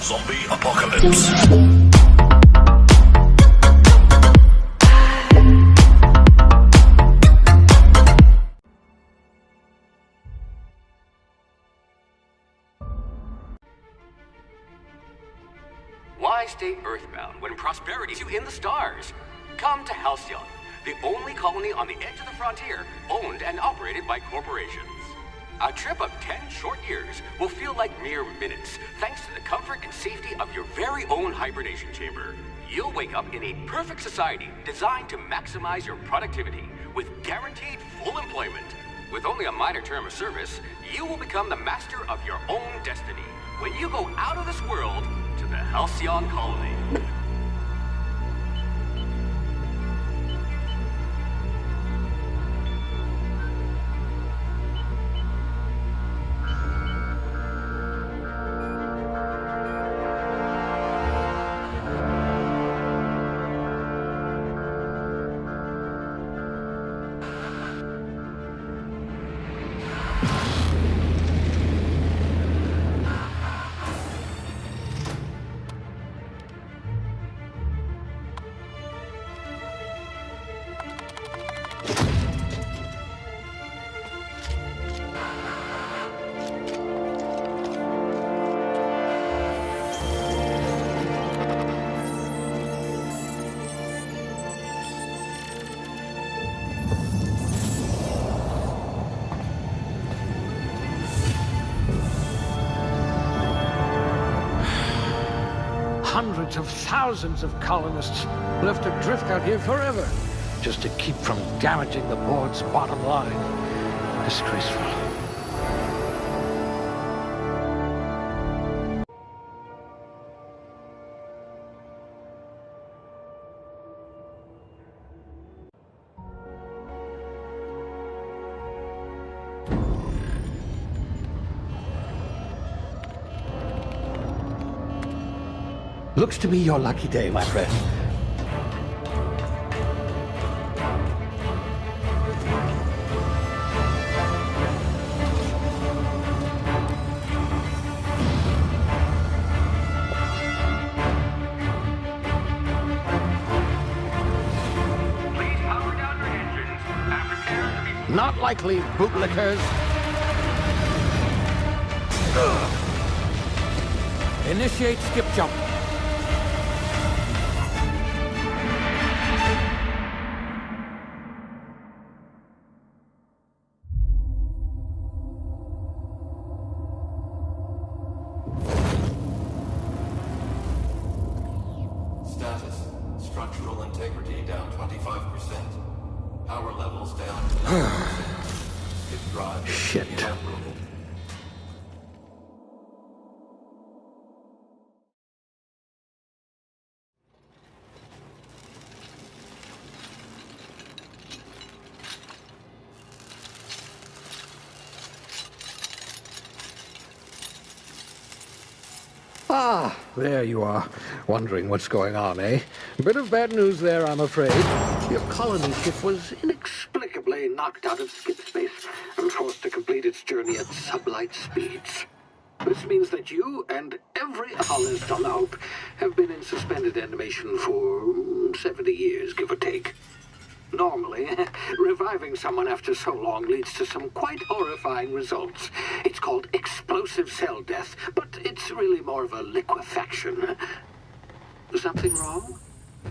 Zombie apocalypse. Why stay earthbound when prosperity's you in the stars? Come to Halcyon, the only colony on the edge of the frontier, owned and operated by corporations. A trip of 10 short years will feel like mere minutes, thanks to the comfort and safety of your very own hibernation chamber. You'll wake up in a perfect society designed to maximize your productivity with guaranteed full employment. With only a minor term of service, you will become the master of your own destiny when you go out of this world to the Halcyon colony. Hundreds of thousands of colonists left adrift out here forever, just to keep from damaging the board's bottom line. Disgraceful. Looks to be your lucky day, my friend. Please power down your engines and prepare to be... Not likely, bootlickers. Initiate skip jump. Status. Structural integrity down 25%. Power levels down 11%. Hit drive. Shit. Inoperable. Ah, there you are. Wondering what's going on, eh? Bit of bad news there, I'm afraid. Your colony ship was inexplicably knocked out of skip space and forced to complete its journey at sublight speeds. This means that you and every colonist on the Hope have been in suspended animation for 70 years, give or take. Normally, reviving someone after so long leads to some quite horrifying results. It's called explosive cell death, but it's really more of a liquefaction. Something wrong?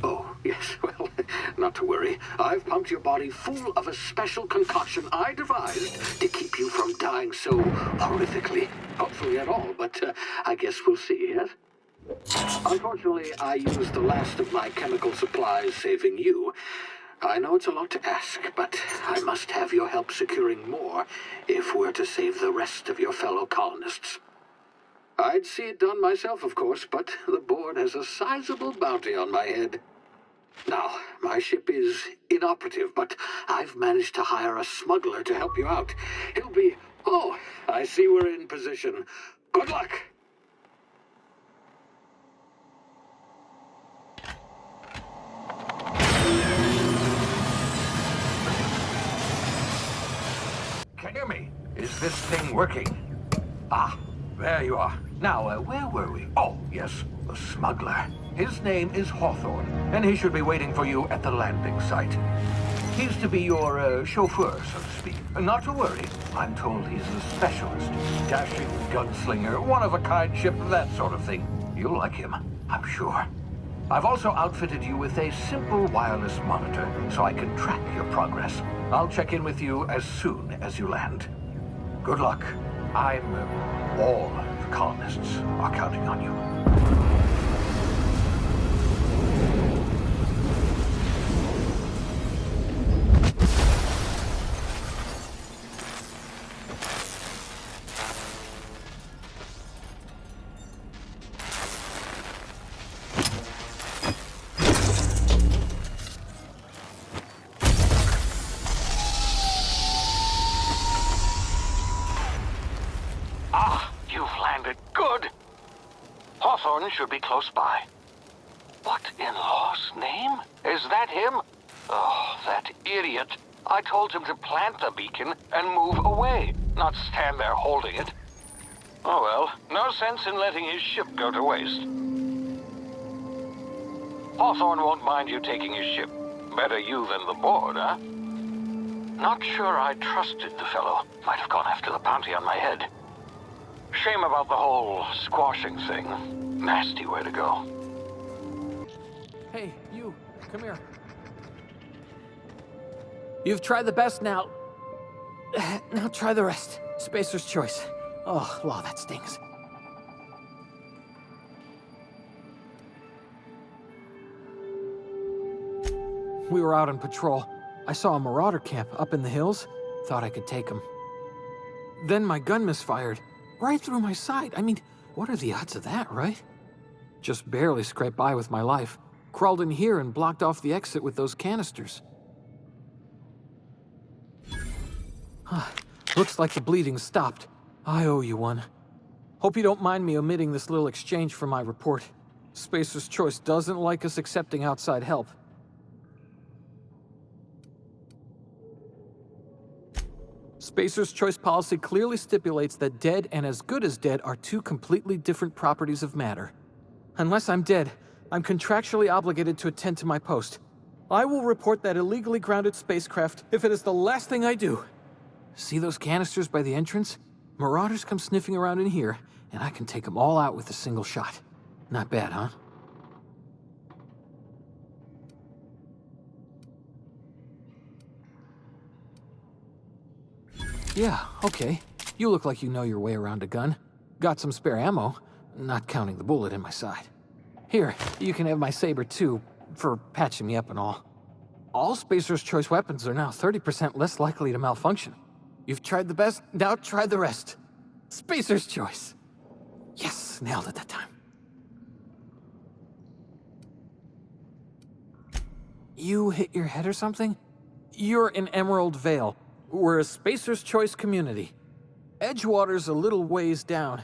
Oh, yes, well, not to worry. I've pumped your body full of a special concoction I devised to keep you from dying so horrifically. Hopefully at all, but I guess we'll see, yes? Unfortunately, I used the last of my chemical supplies saving you. I know it's a lot to ask, but I must have your help securing more if we're to save the rest of your fellow colonists. I'd see it done myself, of course, but the board has a sizable bounty on my head. Now, my ship is inoperative, but I've managed to hire a smuggler to help you out. He'll be... Oh, I see we're in position. Good luck! Can you hear me? Is this thing working? Ah, there you are. Now, where were we? Oh, yes, the smuggler. His name is Hawthorne, and he should be waiting for you at the landing site. He's to be your chauffeur, so to speak. Not to worry. I'm told he's a specialist. Dashing gunslinger, one-of-a-kind ship, that sort of thing. You'll like him, I'm sure. I've also outfitted you with a simple wireless monitor, so I can track your progress. I'll check in with you as soon as you land. Good luck. All the colonists are counting on you. Hawthorne should be close by. What in law's name? Is that him? Oh, that idiot. I told him to plant the beacon and move away, not stand there holding it. Oh well, no sense in letting his ship go to waste. Hawthorne won't mind you taking his ship. Better you than the board, huh? Not sure I trusted the fellow. Might have gone after the bounty on my head. Shame about the whole squashing thing. Nasty way to go. Hey, you, come here. You've tried the best now. Now try the rest. Spacer's choice. Oh, wow, that stings. We were out on patrol. I saw a marauder camp up in the hills. Thought I could take him. Then my gun misfired. Right through my side. I mean, what are the odds of that, right? Just barely scraped by with my life. Crawled in here and blocked off the exit with those canisters. Looks like the bleeding stopped. I owe you one. Hope you don't mind me omitting this little exchange from my report. Spacer's Choice doesn't like us accepting outside help. Spacer's Choice policy clearly stipulates that dead and as good as dead are two completely different properties of matter. Unless I'm dead, I'm contractually obligated to attend to my post. I will report that illegally grounded spacecraft if it is the last thing I do. See those canisters by the entrance? Marauders come sniffing around in here, and I can take them all out with a single shot. Not bad, huh? Yeah, okay. You look like you know your way around a gun. Got some spare ammo, not counting the bullet in my side. Here, you can have my saber too, for patching me up and all. All Spacer's Choice weapons are now 30% less likely to malfunction. You've tried the best, now try the rest. Spacer's Choice. Yes, nailed it that time. You hit your head or something? You're in Emerald Vale. We're a Spacer's Choice community. Edgewater's a little ways down.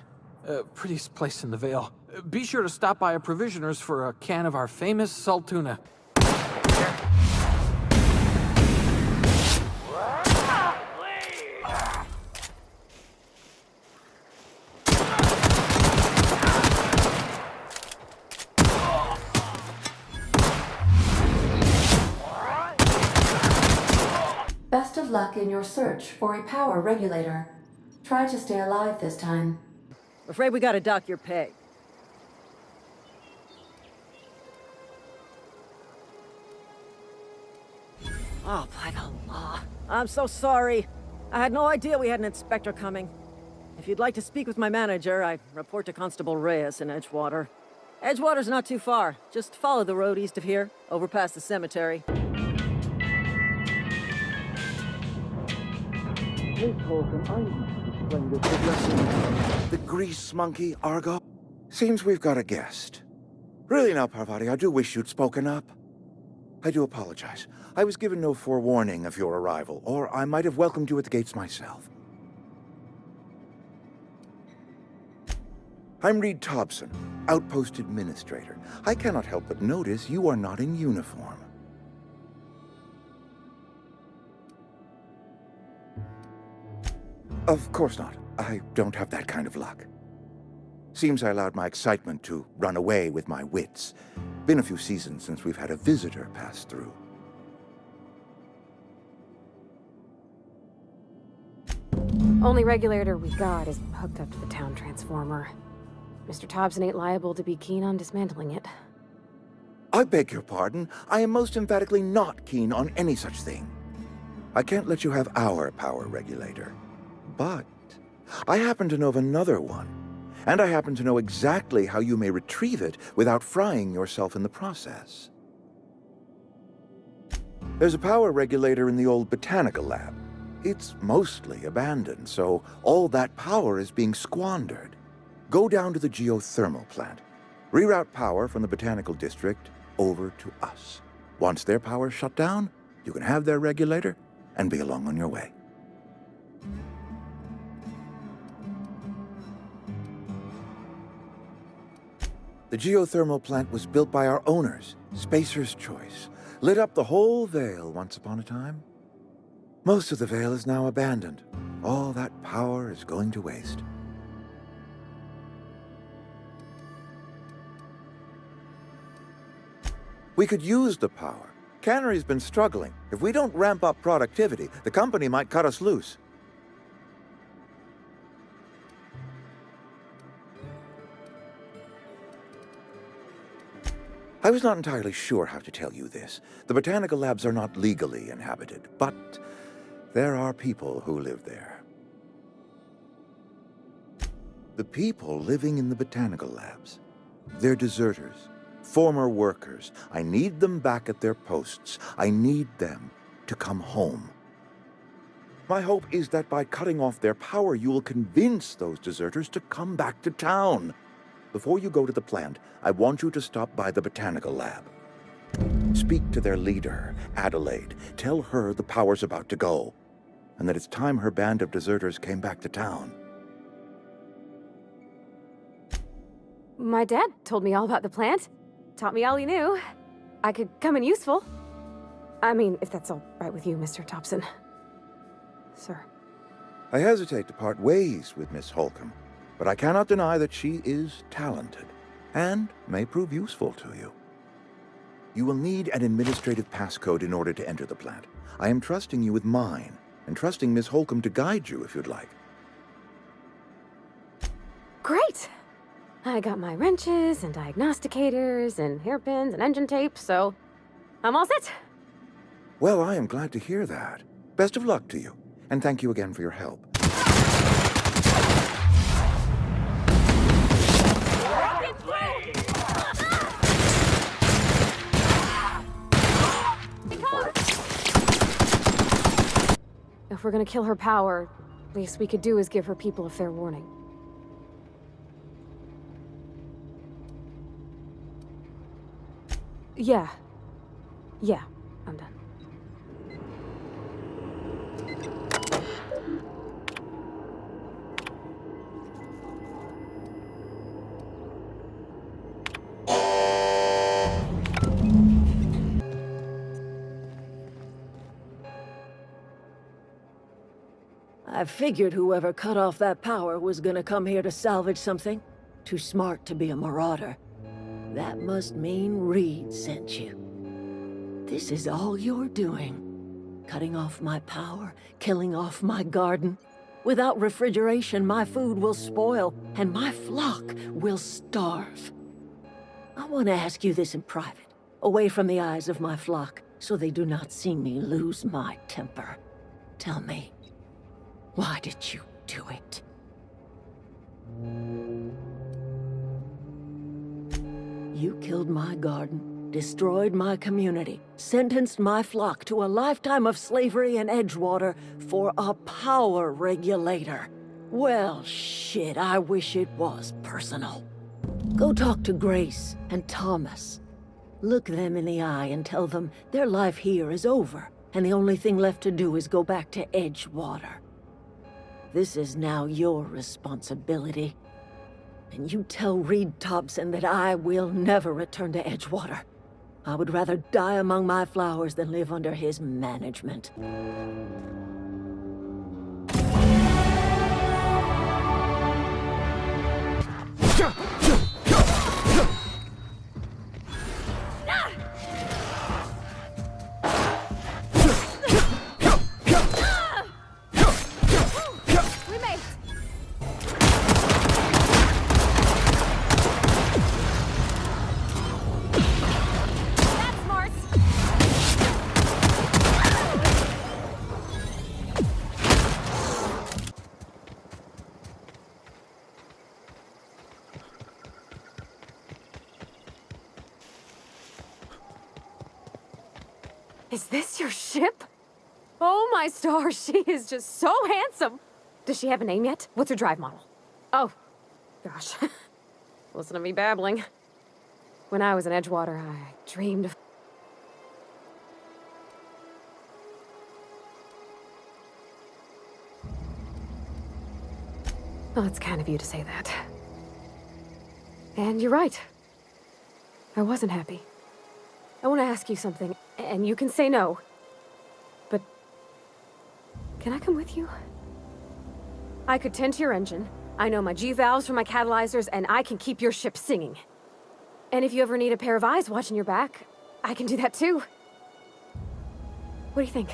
Prettiest place in the Vale. Be sure to stop by a provisioner's for a can of our famous salt tuna. Best of luck in your search for a power regulator. Try to stay alive this time. Afraid we gotta dock your pay. Oh, by the law. I'm so sorry. I had no idea we had an inspector coming. If you'd like to speak with my manager, I report to Constable Reyes in Edgewater. Edgewater's not too far. Just follow the road east of here, over past the cemetery. The grease monkey, Argo? Seems we've got a guest. Really now, Parvati, I do wish you'd spoken up. I do apologize. I was given no forewarning of your arrival, or I might have welcomed you at the gates myself. I'm Reed Thompson, Outpost Administrator. I cannot help but notice you are not in uniform. Of course not. I don't have that kind of luck. Seems I allowed my excitement to run away with my wits. Been a few seasons since we've had a visitor pass through. Only regulator we got is hooked up to the town transformer. Mr. Thompson ain't liable to be keen on dismantling it. I beg your pardon. I am most emphatically not keen on any such thing. I can't let you have our power regulator. But I happen to know of another one. And I happen to know exactly how you may retrieve it without frying yourself in the process. There's a power regulator in the old botanical lab. It's mostly abandoned, so all that power is being squandered. Go down to the geothermal plant. Reroute power from the botanical district over to us. Once their power's shut down, you can have their regulator and be along on your way. The geothermal plant was built by our owners, Spacer's Choice. Lit up the whole Vale once upon a time. Most of the Vale is now abandoned. All that power is going to waste. We could use the power. Cannery's been struggling. If we don't ramp up productivity, the company might cut us loose. I was not entirely sure how to tell you this. The botanical labs are not legally inhabited, but there are people who live there. The people living in the botanical labs, they're deserters, former workers. I need them back at their posts. I need them to come home. My hope is that by cutting off their power, you will convince those deserters to come back to town. Before you go to the plant, I want you to stop by the botanical lab. Speak to their leader, Adelaide. Tell her the power's about to go, and that it's time her band of deserters came back to town. My dad told me all about the plant. Taught me all he knew. I could come in useful. I mean, if that's all right with you, Mr. Thompson. Sir. I hesitate to part ways with Miss Holcomb, but I cannot deny that she is talented, and may prove useful to you. You will need an administrative passcode in order to enter the plant. I am trusting you with mine, and trusting Miss Holcomb to guide you if you'd like. Great! I got my wrenches and diagnosticators and hairpins and engine tape, so I'm all set. Well, I am glad to hear that. Best of luck to you, and thank you again for your help. If we're gonna kill her power, least we could do is give her people a fair warning. Yeah, I'm done. I figured whoever cut off that power was gonna come here to salvage something. Too smart to be a marauder. That must mean Reed sent you. This is all you're doing. Cutting off my power, killing off my garden. Without refrigeration, my food will spoil, and my flock will starve. I want to ask you this in private, away from the eyes of my flock, so they do not see me lose my temper. Tell me, why did you do it? You killed my garden, destroyed my community, sentenced my flock to a lifetime of slavery in Edgewater for a power regulator. Well, shit, I wish it was personal. Go talk to Grace and Thomas. Look them in the eye and tell them their life here is over, and the only thing left to do is go back to Edgewater. This is now your responsibility. And you tell Reed Thompson that I will never return to Edgewater. I would rather die among my flowers than live under his management. Is this your ship? Oh my stars, she is just so handsome. Does she have a name yet? What's her drive model? Oh, gosh. Listen to me babbling. When I was in Edgewater, I dreamed of... Well, it's kind of you to say that. And you're right. I wasn't happy. I want to ask you something, and you can say no. But... can I come with you? I could tend to your engine. I know my G-valves for my catalyzers, and I can keep your ship singing. And if you ever need a pair of eyes watching your back, I can do that too. What do you think?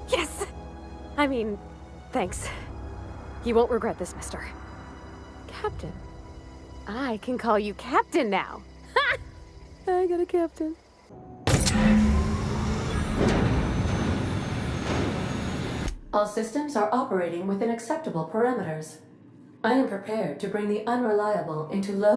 Yes! I mean, thanks. You won't regret this, mister. Captain. I can call you Captain now. Ha! I got a captain. All systems are operating within acceptable parameters. I am prepared to bring the unreliable into low...